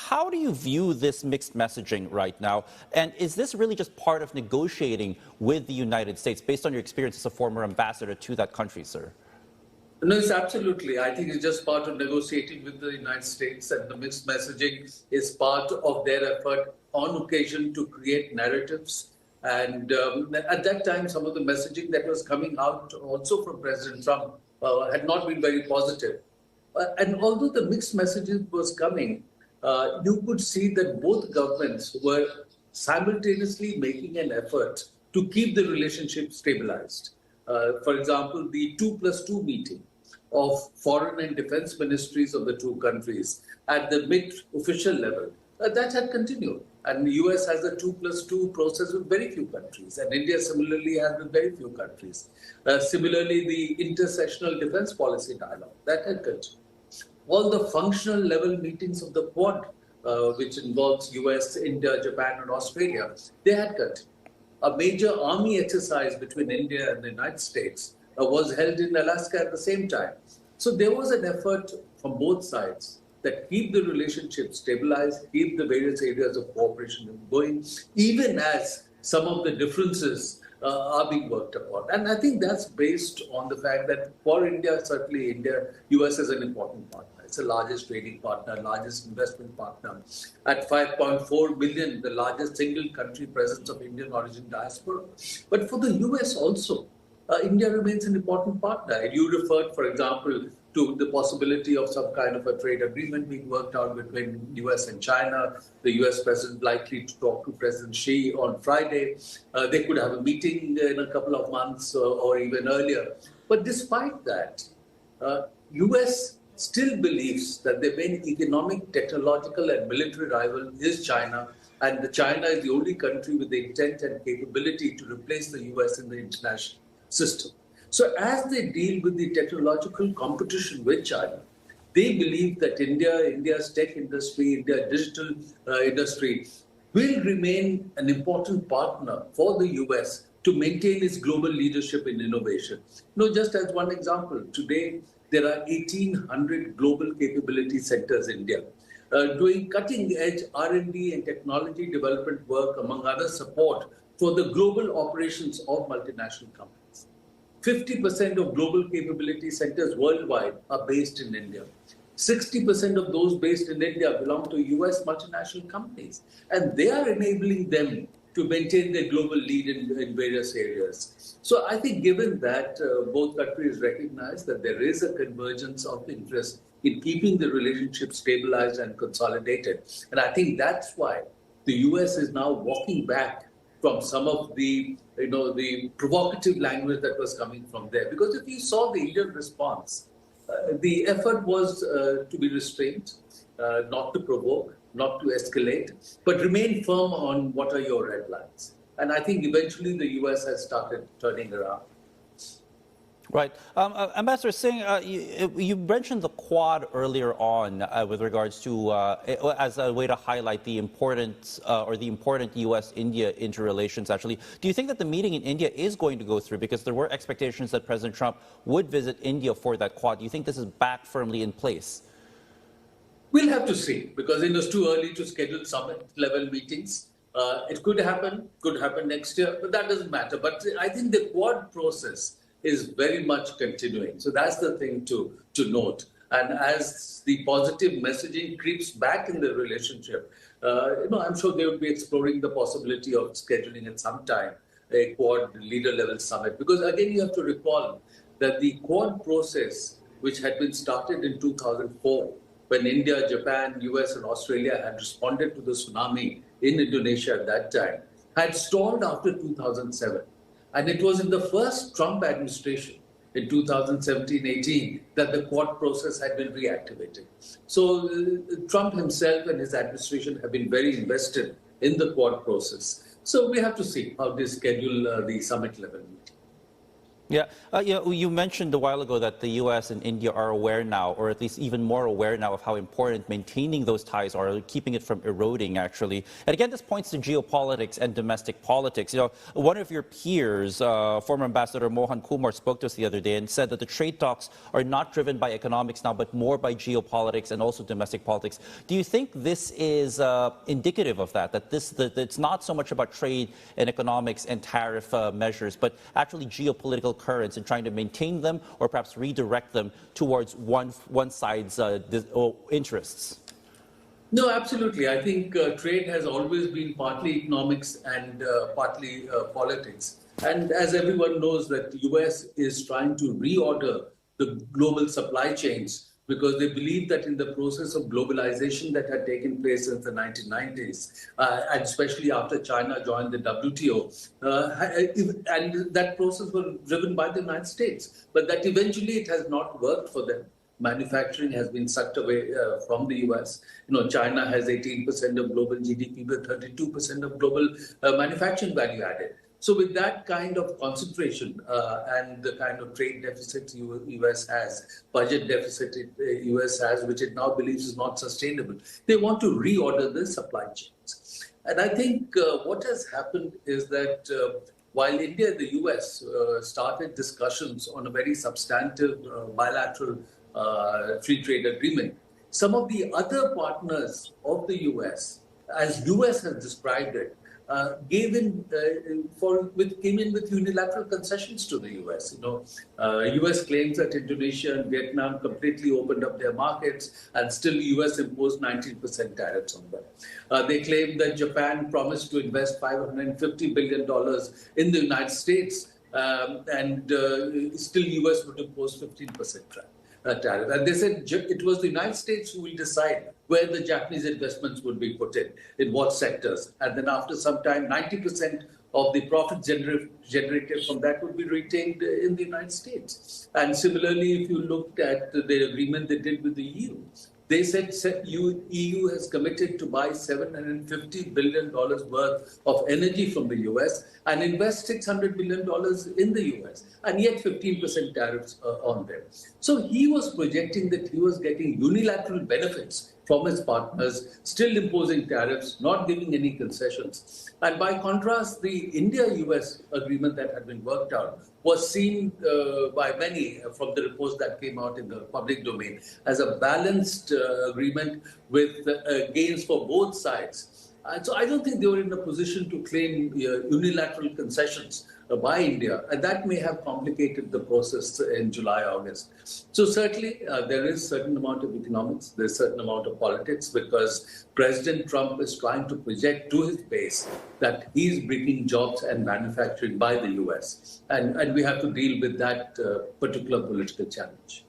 how do you view this mixed messaging right now? And is this really just part of negotiating with the United States, based on your experience as a former ambassador to that country, sir? No, it's absolutely. I think it's just part of negotiating with the United States, and the mixed messaging is part of their effort on occasion to create narratives. And at that time, some of the messaging that was coming out also from President Trump had not been very positive. And although the mixed messaging was coming, you could see that both governments were simultaneously making an effort to keep the relationship stabilized. For example, the 2+2 meeting of foreign and defense ministries of the two countries at the mid-official level, that had continued. And the US has a 2+2 process with very few countries, and India similarly has with very few countries. Similarly, the intersessional defense policy dialogue, that had continued. All the functional level meetings of the Quad, which involves US, India, Japan, and Australia, they had continued. A major army exercise between India and the United States was held in Alaska at the same time. So there was an effort from both sides that keep the relationship stabilized, keep the various areas of cooperation going, even as some of the differences are being worked upon. And I think that's based on the fact that for India, certainly India, US is an important partner. It's the largest trading partner, largest investment partner. At 5.4 billion, the largest single country presence of Indian origin diaspora. But for the US also, India remains an important partner. And you referred, for example, to the possibility of some kind of a trade agreement being worked out between US and China. The US president likely to talk to President Xi on Friday. They could have a meeting in a couple of months or even earlier. But despite that, US still believes that their main economic, technological and military rival is China, and China is the only country with the intent and capability to replace the US in the international system. So as they deal with the technological competition with China, they believe that India's tech industry, India's digital industry will remain an important partner for the US to maintain its global leadership in innovation. Just as one example, today there are 1,800 global capability centers in India, doing cutting-edge R&D and technology development work, among other support for the global operations of multinational companies. 50% of global capability centers worldwide are based in India. 60% of those based in India belong to US multinational companies, and they are enabling them to maintain their global lead in various areas. So I think given that both countries recognize that there is a convergence of interest in keeping the relationship stabilized and consolidated, and I think that's why the US is now walking back from some of the provocative language that was coming from there. Because if you saw the Indian response, the effort was to be restrained, not to provoke, not to escalate, but remain firm on what are your red lines. And I think eventually the US has started turning around. Right. Ambassador Singh, you mentioned the Quad earlier on with regards to, as a way to highlight the importance the important U.S.-India interrelations, actually. Do you think that the meeting in India is going to go through? Because there were expectations that President Trump would visit India for that Quad. Do you think this is back firmly in place? We'll have to see, because it was too early to schedule summit-level meetings. It could happen next year, but that doesn't matter. But I think the Quad process is very much continuing. So that's the thing to note. And as the positive messaging creeps back in the relationship, I'm sure they will be exploring the possibility of scheduling at some time a Quad leader-level summit. Because again, you have to recall that the Quad process, which had been started in 2004, when India, Japan, US, and Australia had responded to the tsunami in Indonesia at that time, had stalled after 2007. And it was in the first Trump administration in 2017-18 that the Quad process had been reactivated. So Trump himself and his administration have been very invested in the Quad process. So we have to see how they schedule the summit level meeting. Yeah, you mentioned a while ago that the U.S. and India are aware now, or at least even more aware now, of how important maintaining those ties are, keeping it from eroding, actually. And again, this points to geopolitics and domestic politics. One of your peers, former Ambassador Mohan Kumar, spoke to us the other day and said that the trade talks are not driven by economics now, but more by geopolitics and also domestic politics. Do you think this is indicative of that it's not so much about trade and economics and tariff measures, but actually geopolitical currents and trying to maintain them or perhaps redirect them towards one side's interests? No, absolutely. I think trade has always been partly economics and partly politics. And as everyone knows, that the US is trying to reorder the global supply chains because they believe that in the process of globalization that had taken place since the 1990s, and especially after China joined the WTO, and that process was driven by the United States, but that eventually it has not worked for them. Manufacturing has been sucked away from the US. China has 18% of global GDP, but 32% of global manufacturing value added. So with that kind of concentration and the kind of trade deficit US has, budget deficit US has, which it now believes is not sustainable, they want to reorder the supply chains. And I think what has happened is that while India and the US started discussions on a very substantive bilateral free trade agreement, some of the other partners of the US, as US has described it, came in with unilateral concessions to the US. US claims that Indonesia and Vietnam completely opened up their markets, and still US imposed 19% tariffs on them. They claim that Japan promised to invest $550 billion in the United States, and still US would impose 15% tariff. And they said it was the United States who will decide where the Japanese investments would be put in what sectors. And then after some time, 90% of the profit generated from that would be retained in the United States. And similarly, if you looked at the agreement they did with the EU, they said EU has committed to buy $750 billion worth of energy from the US and invest $600 billion in the US, and yet 15% tariffs on them. So he was projecting that he was getting unilateral benefits from his partners, still imposing tariffs, not giving any concessions. And by contrast, the India-US agreement that had been worked out was seen by many from the reports that came out in the public domain as a balanced agreement with gains for both sides. So I don't think they were in a position to claim unilateral concessions by India, and that may have complicated the process in July, August. So certainly there is a certain amount of economics, there's a certain amount of politics, because President Trump is trying to project to his base that he's bringing jobs and manufacturing by the US. And we have to deal with that particular political challenge.